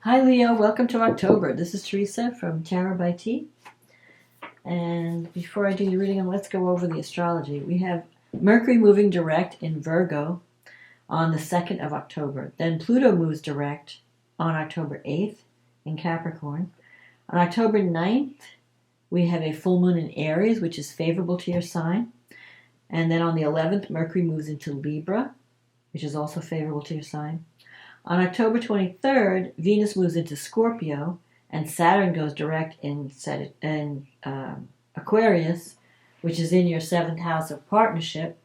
Hi Leo, welcome to October. This is Teresa from Tarot by T. And before I do your reading, let's go over the astrology. We have Mercury moving direct in Virgo on the 2nd of October. Then Pluto moves direct on October 8th in Capricorn. On October 9th, we have a full moon in Aries, which is favorable to your sign. And then on the 11th, Mercury moves into Libra, which is also favorable to your sign. On October 23rd, Venus moves into Scorpio, and Saturn goes direct in Aquarius, which is in your 7th house of partnership.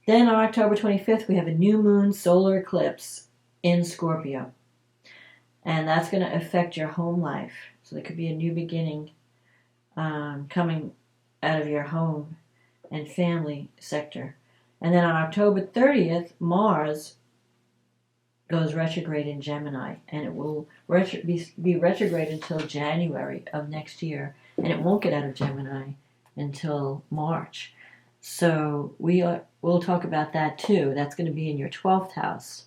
Then on October 25th, we have a new moon solar eclipse in Scorpio. And that's going to affect your home life. So there could be a new beginning coming out of your home and family sector. And then on October 30th, Mars goes retrograde in Gemini, and it will be retrograde until January of next year, and it won't get out of Gemini until March. So we'll talk about that too. That's going to be in your 12th house,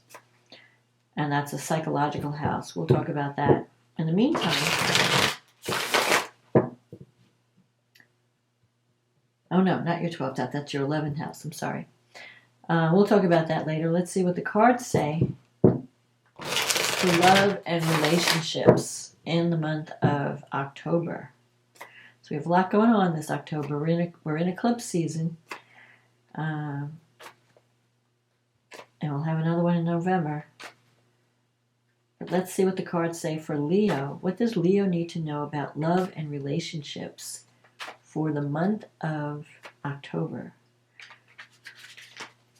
and that's a psychological house. We'll talk about that. In the meantime, oh no, not your 12th house, that's your 11th house, I'm sorry. We'll talk about that later. Let's see what the cards say for love and relationships in the month of October. So we have a lot going on this October. We're in eclipse season. And we'll have another one in November. But let's see what the cards say for Leo. What does Leo need to know about love and relationships for the month of October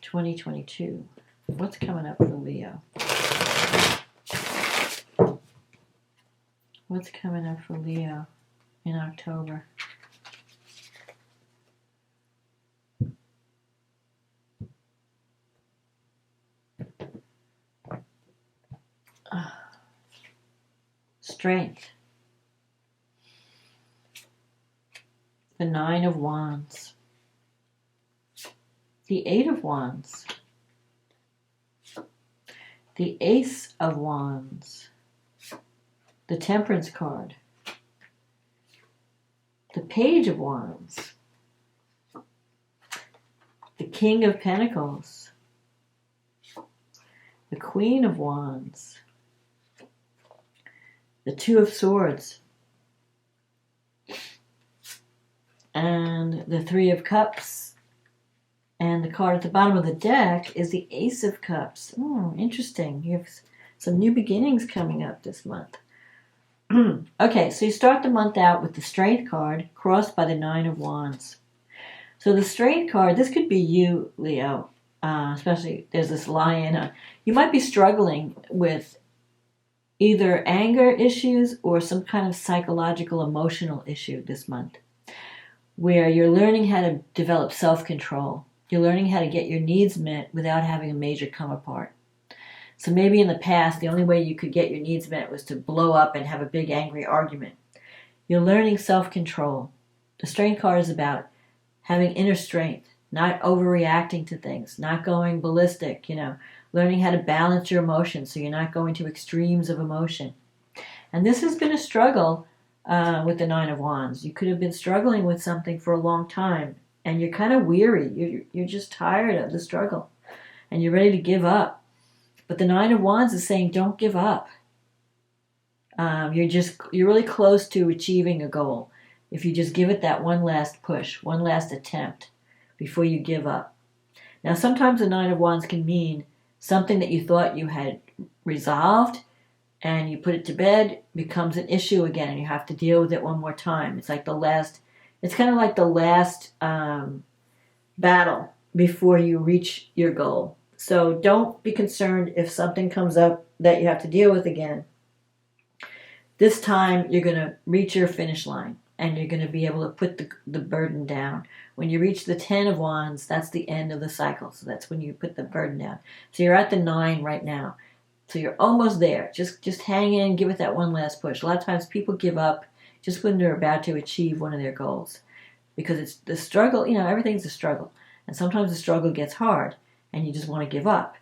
2022? What's coming up for Leo? What's coming up for Leo in October? Strength. The 9 of Wands. The 8 of Wands. The Ace of Wands. The Temperance card. The Page of Wands. The King of Pentacles. The Queen of Wands. The Two of Swords. And the Three of Cups. And the card at the bottom of the deck is the Ace of Cups. Oh, interesting. You have some new beginnings coming up this month. Okay, so you start the month out with the Strength card crossed by the 9 of Wands. So the Strength card, this could be you, Leo, especially there's this lion. You might be struggling with either anger issues or some kind of psychological, emotional issue this month, where you're learning how to develop self-control. You're learning how to get your needs met without having a major come apart. So maybe in the past, the only way you could get your needs met was to blow up and have a big angry argument. You're learning self-control. The Strength card is about having inner strength, not overreacting to things, not going ballistic, learning how to balance your emotions so you're not going to extremes of emotion. And this has been a struggle with the 9 of Wands. You could have been struggling with something for a long time, and you're kind of weary. You're just tired of the struggle, and you're ready to give up. But the 9 of Wands is saying, don't give up. You're really close to achieving a goal if you just give it that one last push, one last attempt before you give up. Now, sometimes the 9 of Wands can mean something that you thought you had resolved and you put it to bed, becomes an issue again, and you have to deal with it one more time. It's kind of like the last battle before you reach your goal. So don't be concerned if something comes up that you have to deal with again. This time you're going to reach your finish line and you're going to be able to put the burden down. When you reach the 10 of Wands, that's the end of the cycle. So that's when you put the burden down. So you're at the 9 right now. So you're almost there. Just hang in, give it that one last push. A lot of times people give up just when they're about to achieve one of their goals. Because it's the struggle, everything's a struggle. And sometimes the struggle gets hard and you just want to give up.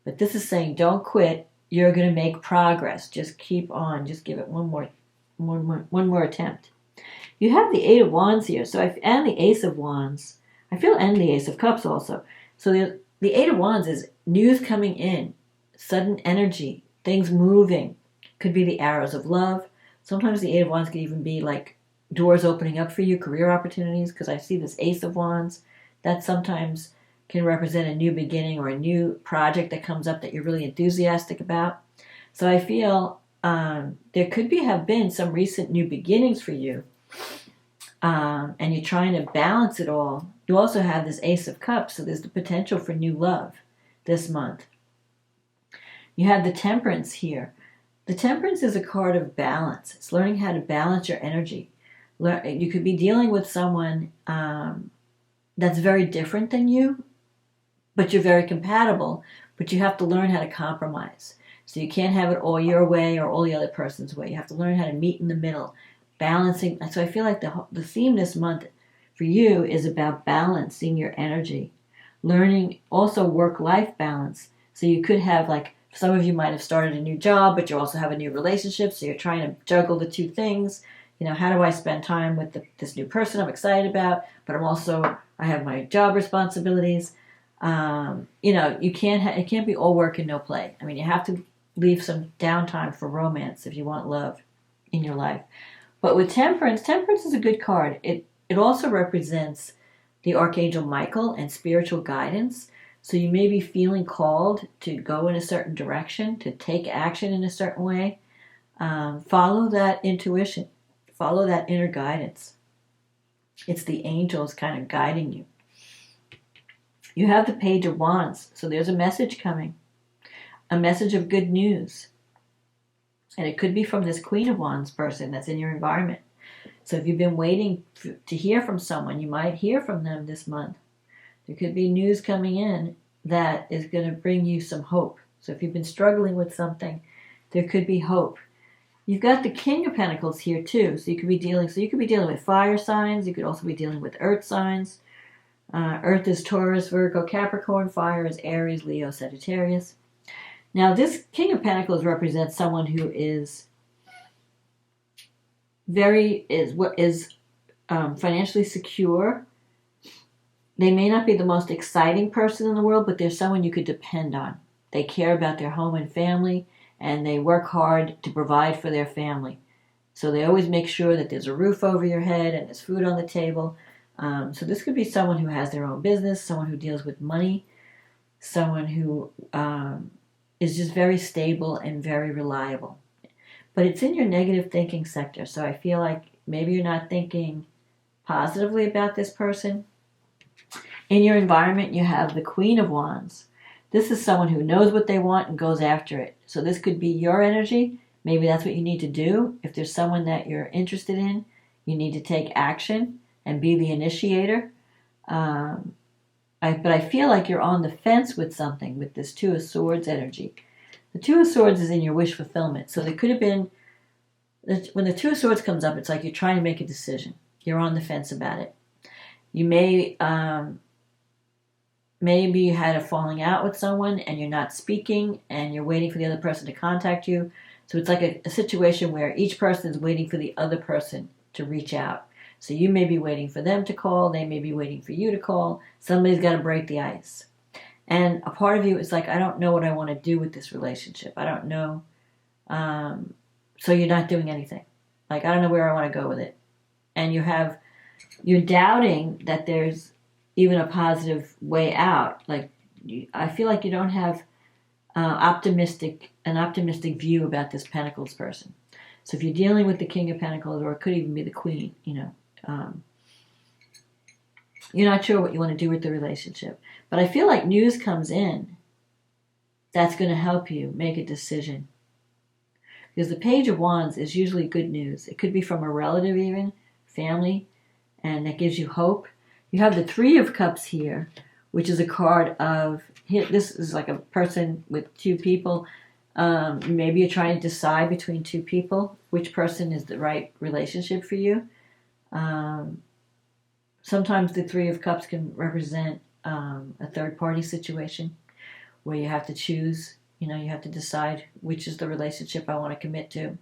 But this is saying don't quit, you're going to make progress. Just keep on. Just give it one more attempt. You have the Eight of Wands here, and the Ace of Wands. I feel, and the Ace of Cups also. So the Eight of Wands is news coming in, sudden energy, things moving. Could be the arrows of love. Sometimes the Eight of Wands could even be like doors opening up for you, career opportunities, because I see this Ace of Wands. That sometimes can represent a new beginning or a new project that comes up that you're really enthusiastic about. So I feel there could have been some recent new beginnings for you, and you're trying to balance it all. You also have this Ace of Cups, so there's the potential for new love this month. You have the Temperance here. The Temperance is a card of balance. It's learning how to balance your energy. You could be dealing with someone that's very different than you, but you're very compatible, but you have to learn how to compromise. So you can't have it all your way or all the other person's way. You have to learn how to meet in the middle, balancing. So I feel like the theme this month for you is about balancing your energy, learning also work-life balance. So you could have, like, some of you might have started a new job, but you also have a new relationship, so you're trying to juggle the two things. How do I spend time with this new person I'm excited about, but I have my job responsibilities. It can't be all work and no play. I mean, you have to leave some downtime for romance if you want love in your life. But with Temperance is a good card. It also represents the Archangel Michael and spiritual guidance. So you may be feeling called to go in a certain direction, to take action in a certain way. Follow that intuition. Follow that inner guidance. It's the angels kind of guiding you. You have the Page of Wands, so there's a message coming. A message of good news. And it could be from this Queen of Wands person that's in your environment. So if you've been waiting to hear from someone, you might hear from them this month. There could be news coming in that is going to bring you some hope. So if you've been struggling with something, there could be hope. You've got the King of Pentacles here too. So you could be dealing with fire signs. You could also be dealing with earth signs. Earth is Taurus, Virgo, Capricorn. Fire is Aries, Leo, Sagittarius. Now this King of Pentacles represents someone who is financially secure. They may not be the most exciting person in the world, but they're someone you could depend on. They care about their home and family, and they work hard to provide for their family. So they always make sure that there's a roof over your head and there's food on the table. So this could be someone who has their own business, someone who deals with money, someone who is just very stable and very reliable. But it's in your negative thinking sector, so I feel like maybe you're not thinking positively about this person. In your environment, you have the Queen of Wands. This is someone who knows what they want and goes after it. So this could be your energy. Maybe that's what you need to do. If there's someone that you're interested in, you need to take action and be the initiator. But I feel like you're on the fence with something with this Two of Swords energy. The Two of Swords is in your wish fulfillment. So there could have been, when the Two of Swords comes up, it's like you're trying to make a decision. You're on the fence about it. You may, maybe you had a falling out with someone and you're not speaking and you're waiting for the other person to contact you. So it's like a situation where each person is waiting for the other person to reach out. So you may be waiting for them to call. They may be waiting for you to call. Somebody's got to break the ice. And a part of you is like, I don't know what I want to do with this relationship. I don't know. So you're not doing anything. Like, I don't know where I want to go with it. And you're doubting that there's even a positive way out. Like, I feel like you don't have an optimistic view about this Pentacles person. So if you're dealing with the King of Pentacles, or it could even be the Queen, you're not sure what you want to do with the relationship. But I feel like news comes in that's going to help you make a decision. Because the Page of Wands is usually good news. It could be from a relative even, family, and that gives you hope. You have the Three of Cups here, which is a card of, this is like a person with two people. Maybe you're trying to decide between two people, which person is the right relationship for you. Sometimes the Three of Cups can represent a third-party situation where you have to choose You know, you have to decide which is the relationship I want to commit to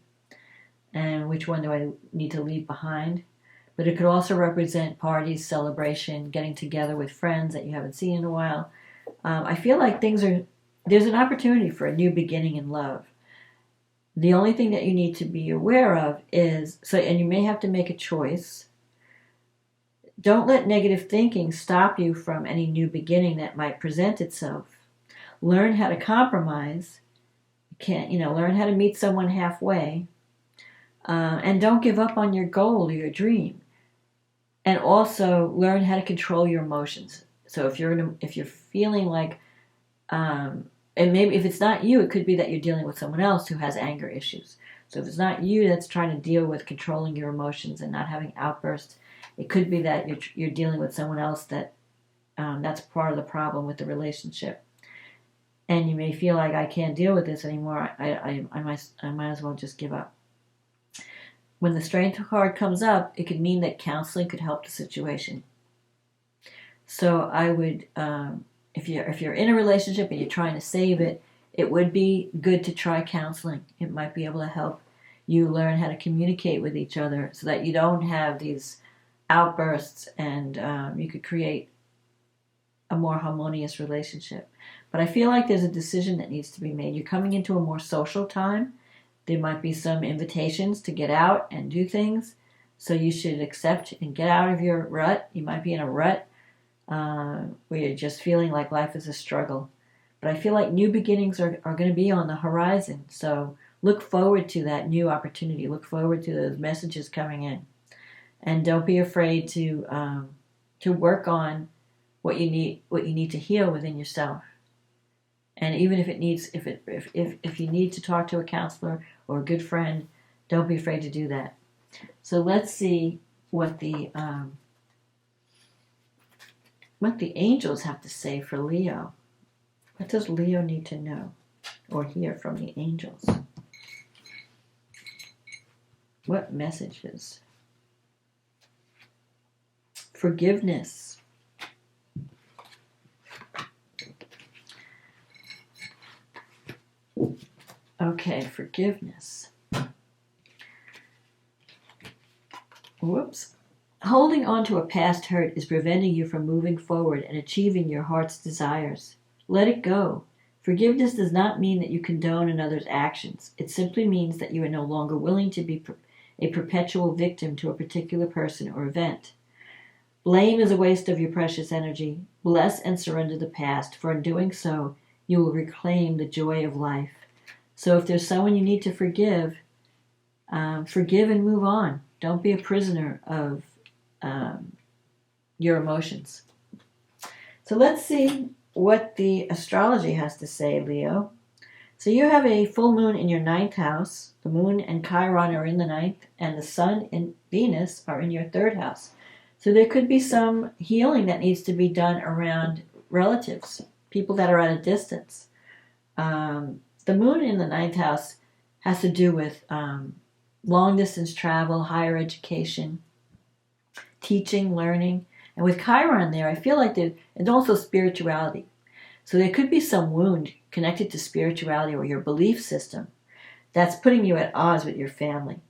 and which one do I need to leave behind. But it could also represent parties, celebration, getting together with friends that you haven't seen in a while. I feel like there's an opportunity for a new beginning in love. The only thing that you need to be aware of is, and you may have to make a choice. Don't let negative thinking stop you from any new beginning that might present itself. Learn how to compromise. Learn how to meet someone halfway. And don't give up on your goal or your dream. And also learn how to control your emotions. So if you're feeling like, and maybe if it's not you, it could be that you're dealing with someone else who has anger issues. So if it's not you that's trying to deal with controlling your emotions and not having outbursts, it could be that you're dealing with someone else that's part of the problem with the relationship. And you may feel like, I can't deal with this anymore. I might as well just give up. When the Strength card comes up, it could mean that counseling could help the situation. So I would, if you're in a relationship and you're trying to save it, it would be good to try counseling. It might be able to help you learn how to communicate with each other so that you don't have these outbursts, and you could create a more harmonious relationship. But I feel like there's a decision that needs to be made. You're coming into a more social time. There might be some invitations to get out and do things. So you should accept and get out of your rut. You might be in a rut where you're just feeling like life is a struggle. But I feel like new beginnings are going to be on the horizon. So look forward to that new opportunity. Look forward to those messages coming in. And don't be afraid to work on what you need to heal within yourself. And even if you need to talk to a counselor or a good friend, don't be afraid to do that. So let's see what the angels have to say for Leo. What does Leo need to know or hear from the angels? What messages? Forgiveness. Okay, forgiveness. Whoops. Holding on to a past hurt is preventing you from moving forward and achieving your heart's desires. Let it go. Forgiveness does not mean that you condone another's actions. It simply means that you are no longer willing to be a perpetual victim to a particular person or event. Blame is a waste of your precious energy. Bless and surrender the past, for in doing so, you will reclaim the joy of life. So if there's someone you need to forgive, forgive and move on. Don't be a prisoner of your emotions. So let's see what the astrology has to say, Leo. So you have a full moon in your 9th house. The moon and Chiron are in the 9th, and the sun and Venus are in your 3rd house. So there could be some healing that needs to be done around relatives, people that are at a distance. The moon in the 9th house has to do with long-distance travel, higher education, teaching, learning. And with Chiron there, I feel like and also spirituality. So there could be some wound connected to spirituality or your belief system that's putting you at odds with your family.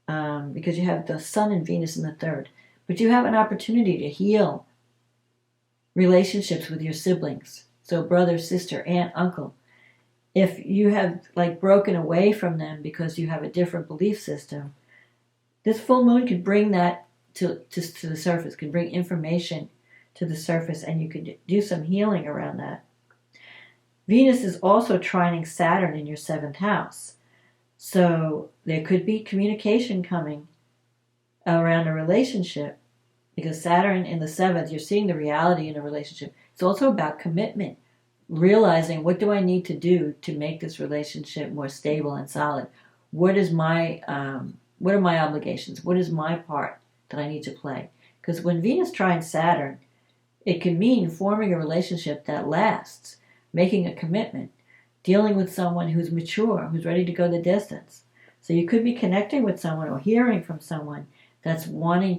Because you have the sun and Venus in the 3rd. But you have an opportunity to heal relationships with your siblings. So brother, sister, aunt, uncle. If you have broken away from them because you have a different belief system, this full moon could bring that to the surface, can bring information to the surface, and you could do some healing around that. Venus is also trining Saturn in your 7th house. So there could be communication coming around a relationship, because Saturn in the 7th, you're seeing the reality in a relationship. It's also about commitment, realizing what do I need to do to make this relationship more stable and solid. What are my obligations? What is my part that I need to play? Because when Venus trines Saturn, it can mean forming a relationship that lasts, making a commitment, dealing with someone who's mature, who's ready to go the distance. So you could be connecting with someone or hearing from someone that's wanting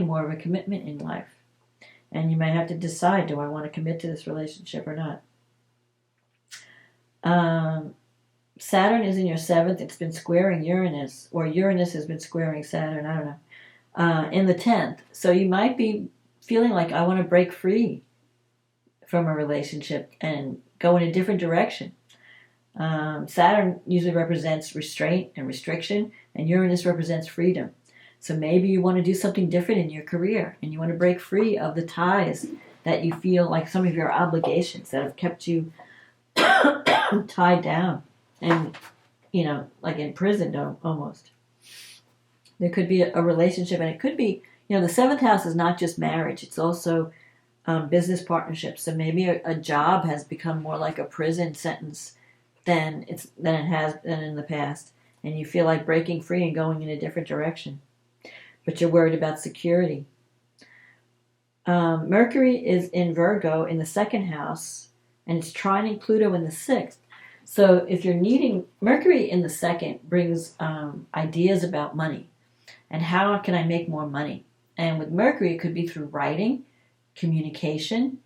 more of a commitment in life. And you might have to decide, do I want to commit to this relationship or not? Saturn is in your 7th. It's been squaring Uranus, or Uranus has been squaring Saturn, I don't know, in the 10th. So you might be feeling like, I want to break free from a relationship and go in a different direction. Saturn usually represents restraint and restriction, and Uranus represents freedom. So maybe you want to do something different in your career, and you want to break free of the ties that you feel like some of your obligations that have kept you tied down and, like imprisoned almost. There could be a relationship, and it could be, the 7th house is not just marriage, it's also business partnerships. So maybe a job has become more like a prison sentence than it has been in the past, and you feel like breaking free and going in a different direction, but you're worried about security. Mercury is in Virgo in the 2nd house, and it's trining Pluto in the 6th. So if you're needing, Mercury in the 2nd brings ideas about money and how can I make more money. And with Mercury, it could be through writing, communication,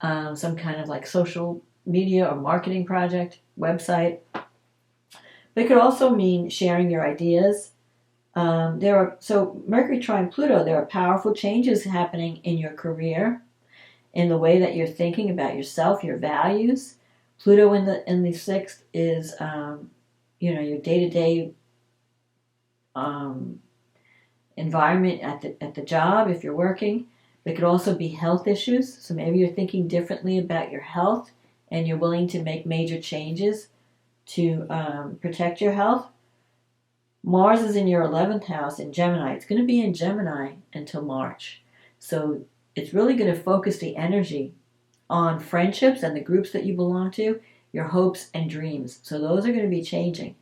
some kind of like social media or marketing project, website. But it could also mean sharing your ideas. So Mercury trine Pluto, there are powerful changes happening in your career, in the way that you're thinking about yourself, your values. Pluto in the 6th is your day-to-day environment at the job if you're working. It could also be health issues. So maybe you're thinking differently about your health and you're willing to make major changes to protect your health. Mars is in your 11th house in Gemini. It's going to be in Gemini until March. So it's really going to focus the energy on friendships and the groups that you belong to, your hopes and dreams. So those are going to be changing.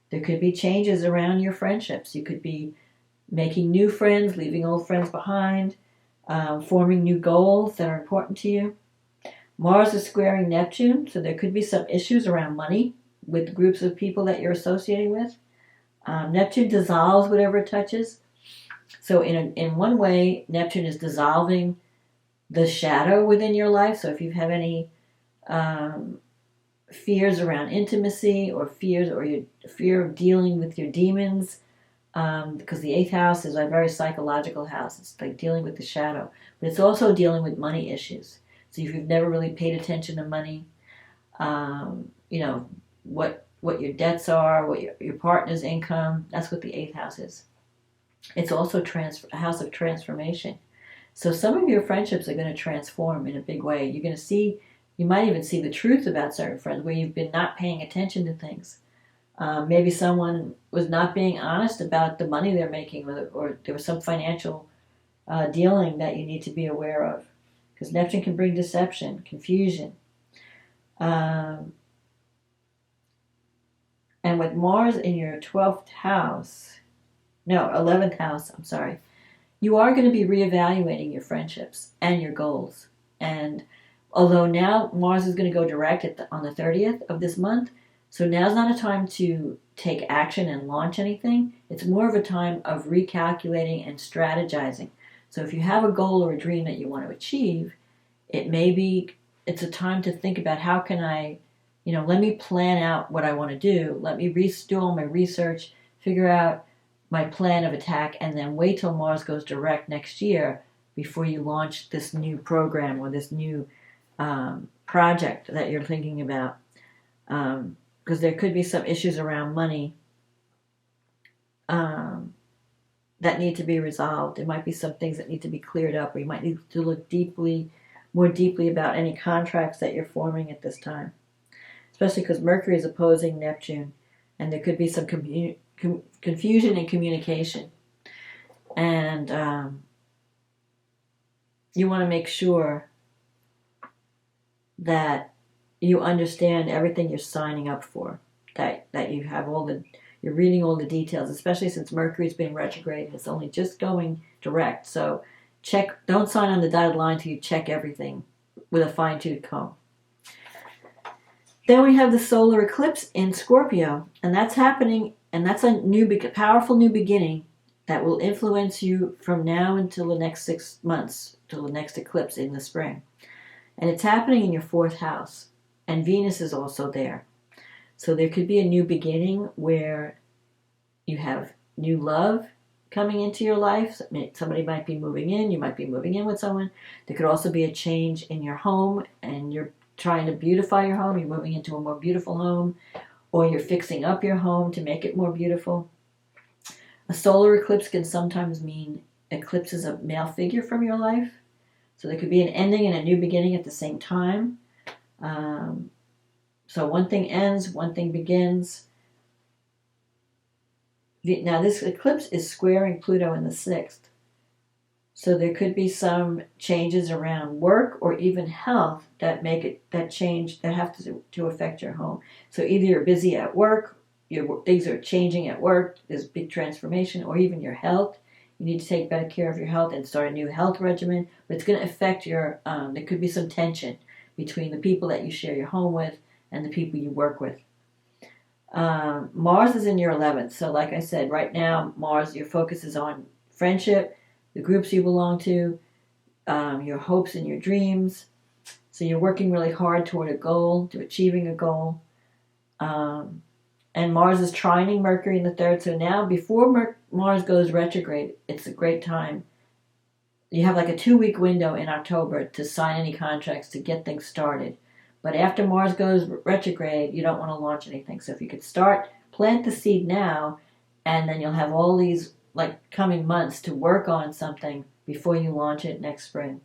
There could be changes around your friendships. You could be making new friends, leaving old friends behind, forming new goals that are important to you. Mars is squaring Neptune, so there could be some issues around money with groups of people that you're associating with. Neptune dissolves whatever it touches. So in one way, Neptune is dissolving the shadow within your life. So if you have any fears around intimacy or your fear of dealing with your demons, because the 8th house is a very psychological house. It's like dealing with the shadow. But it's also dealing with money issues. So if you've never really paid attention to money, what your debts are, what your partner's income, that's what the 8th house is. It's also a house of transformation. So some of your friendships are going to transform in a big way. You're going to see, you might even see the truth about certain friends where you've been not paying attention to things. Maybe someone was not being honest about the money they're making, or there was some financial dealing that you need to be aware of. Because Neptune can bring deception, confusion. And with Mars in your 11th house, you are going to be reevaluating your friendships and your goals. And although now Mars is going to go direct on the 30th of this month, so now's not a time to take action and launch anything. It's more of a time of recalculating and strategizing. So if you have a goal or a dream that you want to achieve, it's a time to think about how can I, let me plan out what I want to do. Let me do all my research, figure out my plan of attack, and then wait till Mars goes direct next year before you launch this new program or this new project that you're thinking about. Because there could be some issues around money that need to be resolved. There might be some things that need to be cleared up, or you might need to look more deeply about any contracts that you're forming at this time. Especially because Mercury is opposing Neptune, and there could be some confusion in communication. And you want to make sure that you understand everything you're signing up for, that you have you're reading all the details, especially since Mercury's been retrograde and it's only just going direct. So don't sign on the dotted line till you check everything with a fine-tooth comb. Then we have the solar eclipse in Scorpio, and that's happening, and that's a powerful new beginning that will influence you from now until the next 6 months, till the next eclipse in the spring. And it's happening in your 4th house, and Venus is also there. So there could be a new beginning where you have new love coming into your life. Somebody might be moving in. You might be moving in with someone. There could also be a change in your home, and you're trying to beautify your home. You're moving into a more beautiful home, or you're fixing up your home to make it more beautiful. A solar eclipse can sometimes mean eclipses a male figure from your life. So there could be an ending and a new beginning at the same time. So one thing ends, one thing begins. Now this eclipse is squaring Pluto in the 6th. So there could be some changes around work or even health that make it, that change, that have to affect your home. So either you're busy at work, things are changing at work, there's big transformation, or even your health. You need to take better care of your health and start a new health regimen. But it's going to affect your, there could be some tension between the people that you share your home with and the people you work with. Mars is in your 11th. So like I said, right now, Mars, your focus is on friendship, the groups you belong to, your hopes and your dreams. So you're working really hard toward a goal, to achieving a goal. And Mars is trining Mercury in the 3rd. So now, before Mars goes retrograde, it's a great time. You have like a 2-week window in October to sign any contracts, to get things started. But after Mars goes retrograde, you don't want to launch anything. So if you could plant the seed now, and then you'll have all these like coming months to work on something before you launch it next spring.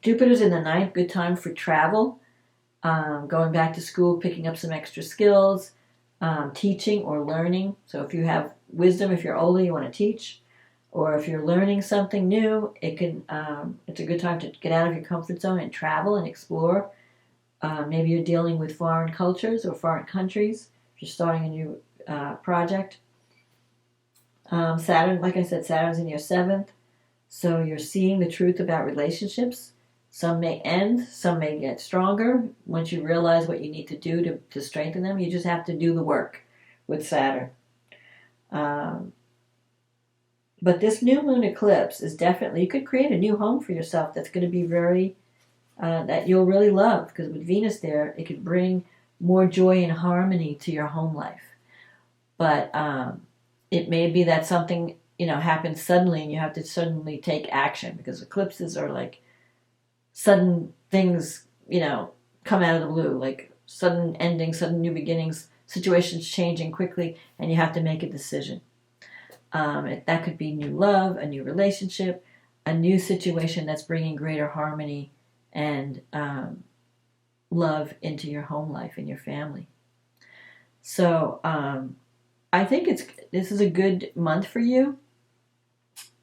Jupiter's in the 9th, good time for travel, going back to school, picking up some extra skills, teaching or learning. So if you have wisdom, if you're older, you want to teach, or if you're learning something new, it's a good time to get out of your comfort zone and travel and explore. Maybe you're dealing with foreign cultures or foreign countries. If you're starting a new project. Saturn, like I said, Saturn's in your 7th. So you're seeing the truth about relationships. Some may end, some may get stronger. Once you realize what you need to do to strengthen them, you just have to do the work with Saturn. But this new moon eclipse is definitely, you could create a new home for yourself that's going to be very, that you'll really love. Because with Venus there, it could bring more joy and harmony to your home life. But it may be that something, happens suddenly and you have to suddenly take action, because eclipses are like sudden things, come out of the blue, like sudden endings, sudden new beginnings, situations changing quickly, and you have to make a decision. That could be new love, a new relationship, a new situation that's bringing greater harmony and love into your home life and your family. So I think this is a good month for you,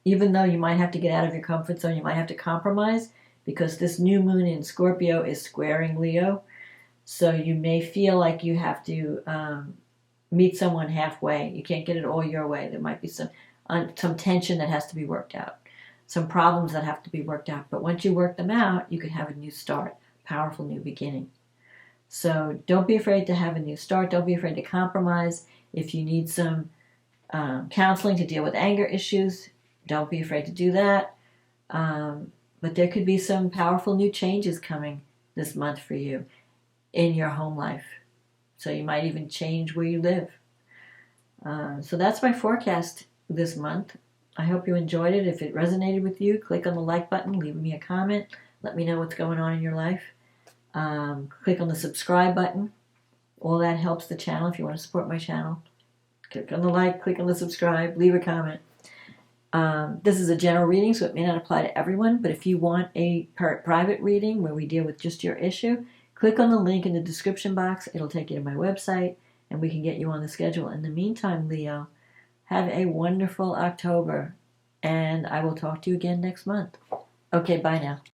even though you might have to get out of your comfort zone, you might have to compromise, because this new moon in Scorpio is squaring Leo. So you may feel like you have to meet someone halfway. You can't get it all your way. There might be some tension that has to be worked out, some problems that have to be worked out. But once you work them out, you can have a new start, powerful new beginning. So don't be afraid to have a new start. Don't be afraid to compromise. If you need some counseling to deal with anger issues, don't be afraid to do that. But there could be some powerful new changes coming this month for you in your home life. So you might even change where you live. So that's my forecast this month. I hope you enjoyed it. If it resonated with you, click on the like button, leave me a comment, let me know what's going on in your life. Click on the subscribe button. All that helps the channel if you want to support my channel. Click on the like, click on the subscribe, leave a comment. This is a general reading, so it may not apply to everyone, but if you want a private reading where we deal with just your issue, click on the link in the description box. It'll take you to my website, and we can get you on the schedule. In the meantime, Leo, have a wonderful October, and I will talk to you again next month. Okay, bye now.